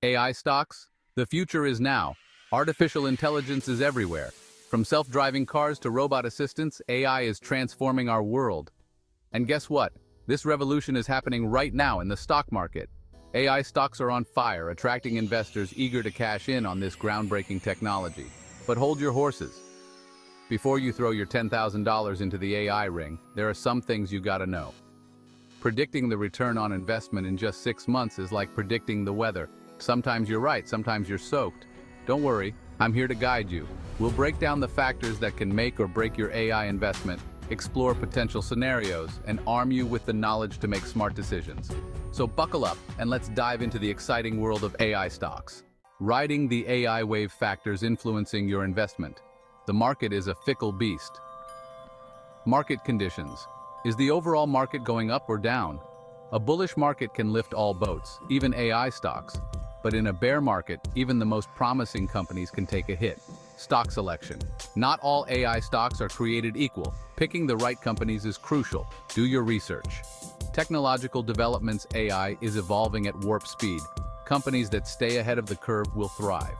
AI stocks? The future is now. Artificial intelligence is everywhere. From self-driving cars to robot assistants, AI is transforming our world. And guess what? This revolution is happening right now in the stock market. AI stocks are on fire, attracting investors eager to cash in on this groundbreaking technology. But hold your horses. Before you throw your $10,000 into the AI ring, there are some things you gotta know. Predicting the return on investment in just 6 months is like predicting the weather. Sometimes you're right, sometimes you're soaked. Don't worry, I'm here to guide you. We'll break down the factors that can make or break your AI investment, explore potential scenarios, and arm you with the knowledge to make smart decisions. So buckle up and let's dive into the exciting world of AI stocks. Riding the AI wave factors influencing your investment. The market is a fickle beast. Market conditions. Is the overall market going up or down? A bullish market can lift all boats, even AI stocks. But in a bear market, even the most promising companies can take a hit. Stock selection. Not all AI stocks are created equal. Picking the right companies is crucial. Do your research. Technological developments. AI is evolving at warp speed. Companies that stay ahead of the curve will thrive.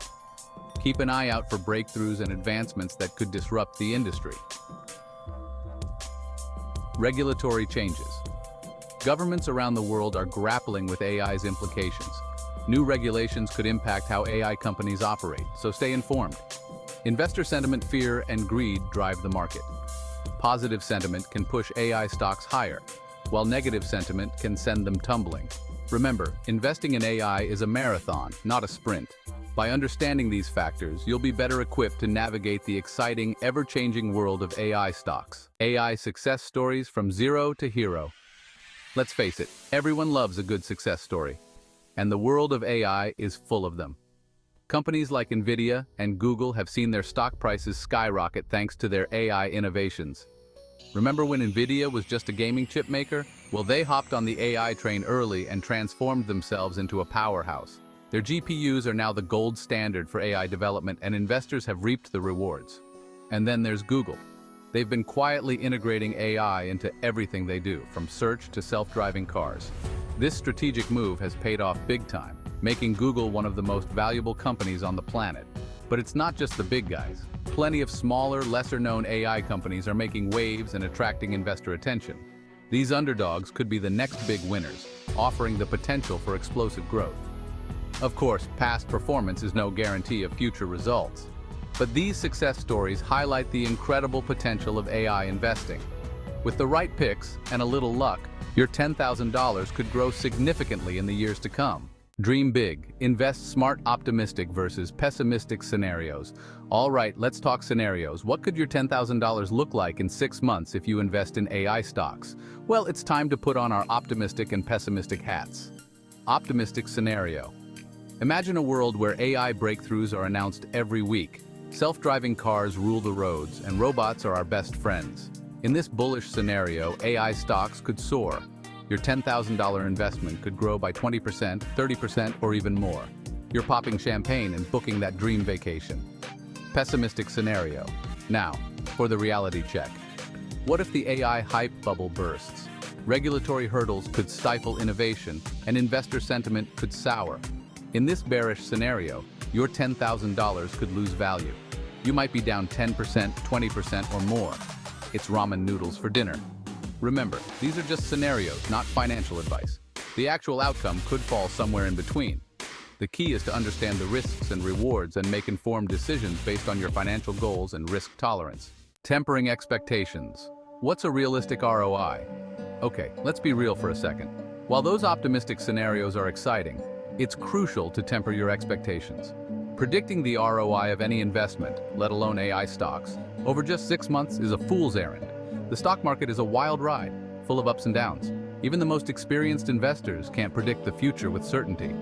Keep an eye out for breakthroughs and advancements that could disrupt the industry. Regulatory changes. Governments around the world are grappling with AI's implications. New regulations could impact how AI companies operate, so stay informed. Investor sentiment, fear, and greed drive the market. Positive sentiment can push AI stocks higher, while negative sentiment can send them tumbling. Remember, investing in AI is a marathon, not a sprint. By understanding these factors, you'll be better equipped to navigate the exciting, ever-changing world of AI stocks. AI success stories from zero to hero. Let's face it, everyone loves a good success story. And the world of AI is full of them. Companies like Nvidia and Google have seen their stock prices skyrocket thanks to their AI innovations. Remember when Nvidia was just a gaming chip maker? Well, they hopped on the AI train early and transformed themselves into a powerhouse. Their GPUs are now the gold standard for AI development, and investors have reaped the rewards. And then there's Google. They've been quietly integrating AI into everything they do, from search to self-driving cars. This strategic move has paid off big time, making Google one of the most valuable companies on the planet. But it's not just the big guys. Plenty of smaller, lesser-known AI companies are making waves and attracting investor attention. These underdogs could be the next big winners, offering the potential for explosive growth. Of course, past performance is no guarantee of future results. But these success stories highlight the incredible potential of AI investing. With the right picks and a little luck, your $10,000 could grow significantly in the years to come. Dream big, invest smart, optimistic versus pessimistic scenarios. All right, let's talk scenarios. What could your $10,000 look like in 6 months if you invest in AI stocks? Well, it's time to put on our optimistic and pessimistic hats. Optimistic scenario. Imagine a world where AI breakthroughs are announced every week. Self-driving cars rule the roads, and robots are our best friends. In this bullish scenario, AI stocks could soar. Your $10,000 investment could grow by 20%, 30%, or even more. You're popping champagne and booking that dream vacation. Pessimistic scenario. Now, for the reality check. What if the AI hype bubble bursts? Regulatory hurdles could stifle innovation, and investor sentiment could sour. In this bearish scenario, your $10,000 could lose value. You might be down 10%, 20%, or more. It's ramen noodles for dinner. Remember, these are just scenarios, not financial advice. The actual outcome could fall somewhere in between. The key is to understand the risks and rewards and make informed decisions based on your financial goals and risk tolerance. Tempering expectations. What's a realistic ROI? Okay, let's be real for a second. While those optimistic scenarios are exciting, it's crucial to temper your expectations. Predicting the ROI of any investment, let alone AI stocks, over just 6 months is a fool's errand. The stock market is a wild ride, full of ups and downs. Even the most experienced investors can't predict the future with certainty.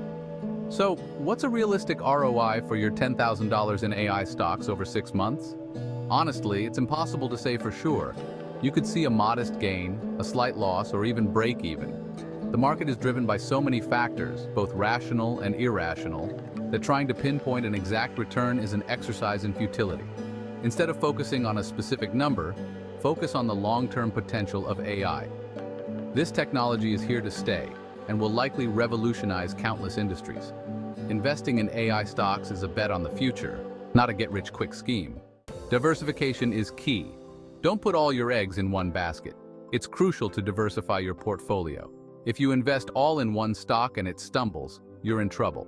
So, what's a realistic ROI for your $10,000 in AI stocks over 6 months? Honestly, it's impossible to say for sure. You could see a modest gain, a slight loss, or even break even. The market is driven by so many factors, both rational and irrational, that trying to pinpoint an exact return is an exercise in futility. Instead of focusing on a specific number, focus on the long-term potential of AI. This technology is here to stay and will likely revolutionize countless industries. Investing in AI stocks is a bet on the future, not a get-rich-quick scheme. Diversification is key. Don't put all your eggs in one basket. It's crucial to diversify your portfolio. If you invest all in one stock and it stumbles, you're in trouble.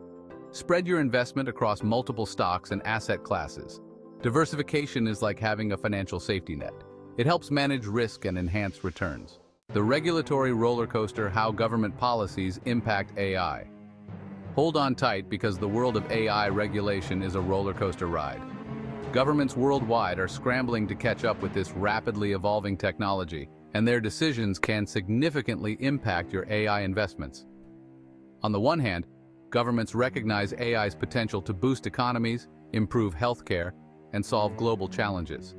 Spread your investment across multiple stocks and asset classes. Diversification is like having a financial safety net. It helps manage risk and enhance returns. The regulatory roller coaster: how government policies impact AI. Hold on tight, because the world of AI regulation is a roller coaster ride. Governments worldwide are scrambling to catch up with this rapidly evolving technology, and their decisions can significantly impact your AI investments. On the one hand, governments recognize AI's potential to boost economies, improve healthcare, and solve global challenges.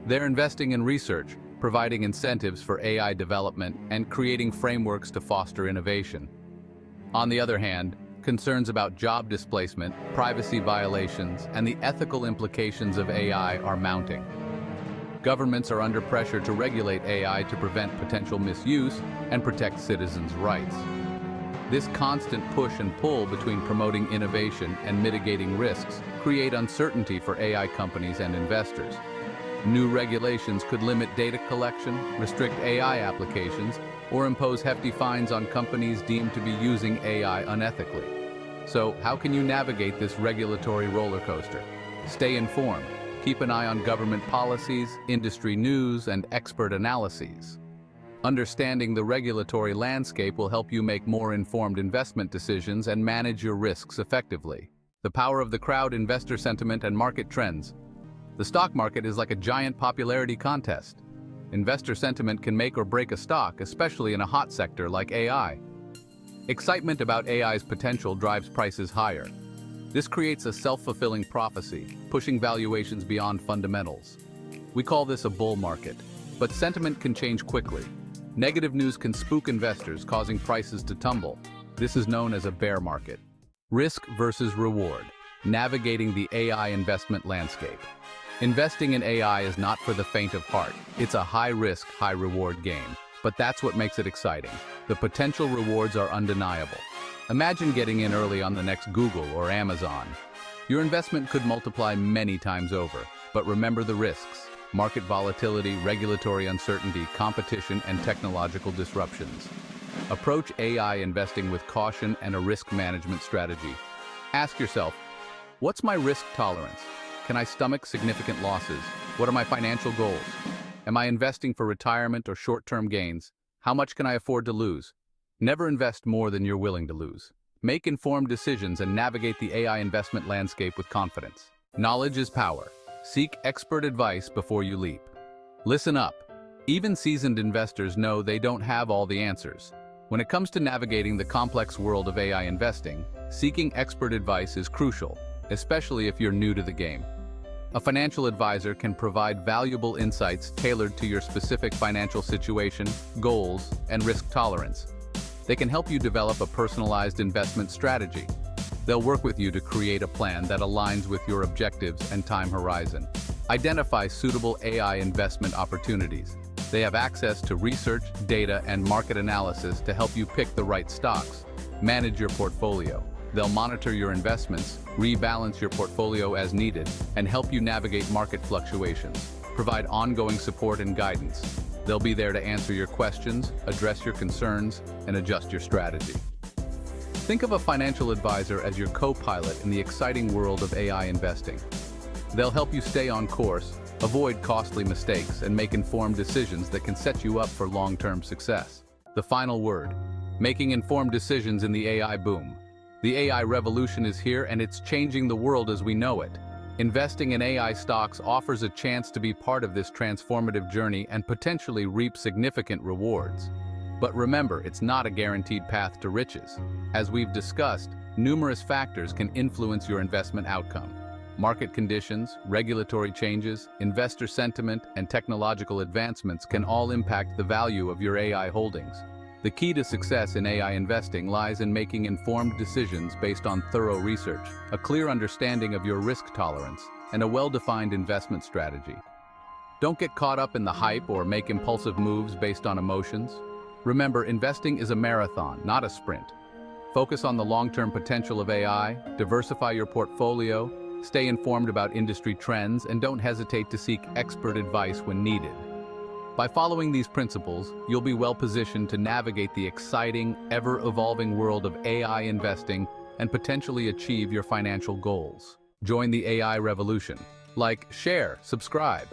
They're investing in research, providing incentives for AI development, and creating frameworks to foster innovation. On the other hand, concerns about job displacement, privacy violations, and the ethical implications of AI are mounting. Governments are under pressure to regulate AI to prevent potential misuse and protect citizens' rights. This constant push and pull between promoting innovation and mitigating risks create uncertainty for AI companies and investors. New regulations could limit data collection, restrict AI applications, or impose hefty fines on companies deemed to be using AI unethically. So, how can you navigate this regulatory roller coaster? Stay informed. Keep an eye on government policies, industry news, and expert analyses. Understanding the regulatory landscape will help you make more informed investment decisions and manage your risks effectively. The power of the crowd: investor sentiment and market trends. The stock market is like a giant popularity contest. Investor sentiment can make or break a stock, especially in a hot sector like AI. Excitement about AI's potential drives prices higher. This creates a self-fulfilling prophecy, pushing valuations beyond fundamentals. We call this a bull market, but sentiment can change quickly. Negative news can spook investors, causing prices to tumble. This is known as a bear market. Risk versus reward: navigating the AI investment landscape. Investing in AI is not for the faint of heart. It's a high-risk, high-reward game. But that's what makes it exciting. The potential rewards are undeniable. Imagine getting in early on the next Google or Amazon. Your investment could multiply many times over. But remember the risks: market volatility, regulatory uncertainty, competition, and technological disruptions. Approach AI investing with caution and a risk management strategy. Ask yourself, what's my risk tolerance? Can I stomach significant losses? What are my financial goals? Am I investing for retirement or short-term gains? How much can I afford to lose? Never invest more than you're willing to lose. Make informed decisions and navigate the AI investment landscape with confidence. Knowledge is power. Seek expert advice before you leap. Listen up. Even seasoned investors know they don't have all the answers. When it comes to navigating the complex world of AI investing, seeking expert advice is crucial, especially if you're new to the game. A financial advisor can provide valuable insights tailored to your specific financial situation, goals, and risk tolerance. They can help you develop a personalized investment strategy. They'll work with you to create a plan that aligns with your objectives and time horizon. Identify suitable AI investment opportunities. They have access to research, data, and market analysis to help you pick the right stocks. Manage your portfolio. They'll monitor your investments, rebalance your portfolio as needed, and help you navigate market fluctuations. Provide ongoing support and guidance. They'll be there to answer your questions, address your concerns, and adjust your strategy. Think of a financial advisor as your co-pilot in the exciting world of AI investing. They'll help you stay on course, avoid costly mistakes, and make informed decisions that can set you up for long-term success. The final word: making informed decisions in the AI boom. The AI revolution is here, and it's changing the world as we know it. Investing in AI stocks offers a chance to be part of this transformative journey and potentially reap significant rewards. But remember, it's not a guaranteed path to riches. As we've discussed, numerous factors can influence your investment outcome. Market conditions, regulatory changes, investor sentiment, and technological advancements can all impact the value of your AI holdings. The key to success in AI investing lies in making informed decisions based on thorough research, a clear understanding of your risk tolerance, and a well-defined investment strategy. Don't get caught up in the hype or make impulsive moves based on emotions. Remember, investing is a marathon, not a sprint. Focus on the long-term potential of AI, diversify your portfolio, stay informed about industry trends, and don't hesitate to seek expert advice when needed. By following these principles, you'll be well-positioned to navigate the exciting, ever-evolving world of AI investing and potentially achieve your financial goals. Join the AI revolution. Like, share, subscribe.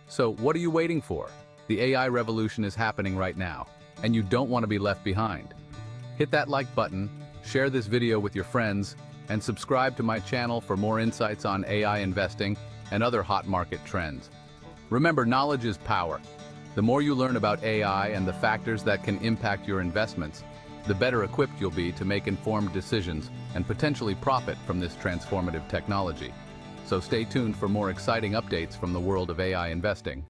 So what are you waiting for? The AI revolution is happening right now, and you don't want to be left behind. Hit that like button, share this video with your friends, and subscribe to my channel for more insights on AI investing and other hot market trends. Remember, knowledge is power. The more you learn about AI and the factors that can impact your investments, the better equipped you'll be to make informed decisions and potentially profit from this transformative technology. So stay tuned for more exciting updates from the world of AI investing.